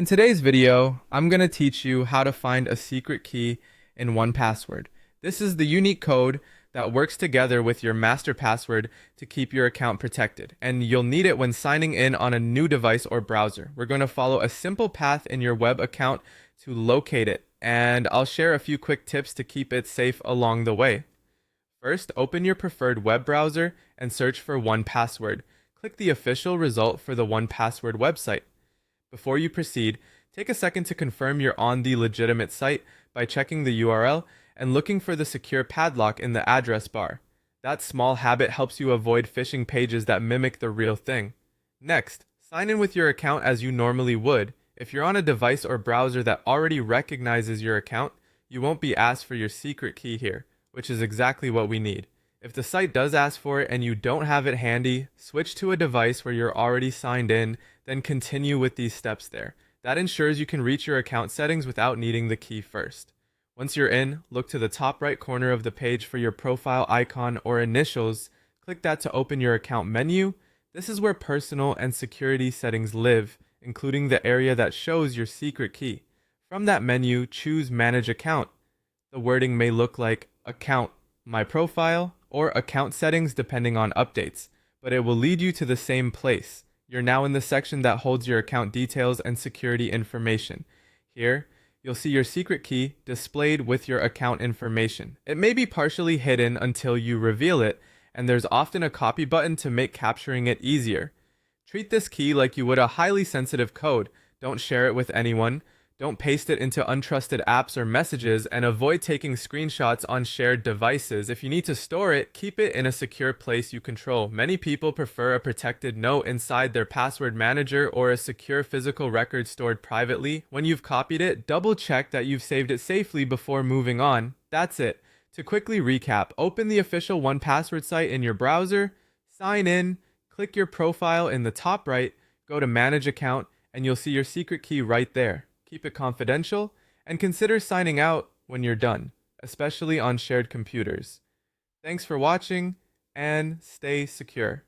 In today's video, I'm going to teach you how to find a secret key in 1password. This is the unique code that works together with your master password to keep your account protected, and you'll need it when signing in on a new device or browser. We're going to follow a simple path in your web account to locate it, and I'll share a few quick tips to keep it safe along the way. First, open your preferred web browser and search for 1password. Click the official result for the 1password website. Before you proceed, take a second to confirm you're on the legitimate site by checking the URL and looking for the secure padlock in the address bar. That small habit helps you avoid phishing pages that mimic the real thing. Next, sign in with your account as you normally would. If you're on a device or browser that already recognizes your account, you won't be asked for your secret key here, which is exactly what we need. If the site does ask for it and you don't have it handy, switch to a device where you're already signed in, then continue with these steps there. That ensures you can reach your account settings without needing the key first. Once you're in, look to the top right corner of the page for your profile icon or initials. Click that to open your account menu. This is where personal and security settings live, including the area that shows your secret key. From that menu, choose Manage Account. The wording may look like Account, My Profile, or Account Settings depending on updates, but it will lead you to the same place. You're now in the section that holds your account details and security information. Here, you'll see your secret key displayed with your account information. It may be partially hidden until you reveal it, and there's often a copy button to make capturing it easier. Treat this key like you would a highly sensitive code. Don't share it with anyone. Don't paste it into untrusted apps or messages, and avoid taking screenshots on shared devices. If you need to store it, keep it in a secure place you control. Many people prefer a protected note inside their password manager or a secure physical record stored privately. When you've copied it, double check that you've saved it safely before moving on. That's it. To quickly recap, open the official 1password site in your browser, sign in, click your profile in the top right, go to Manage Account, and you'll see your secret key right there. Keep it confidential, and consider signing out when you're done, especially on shared computers. Thanks for watching, and stay secure.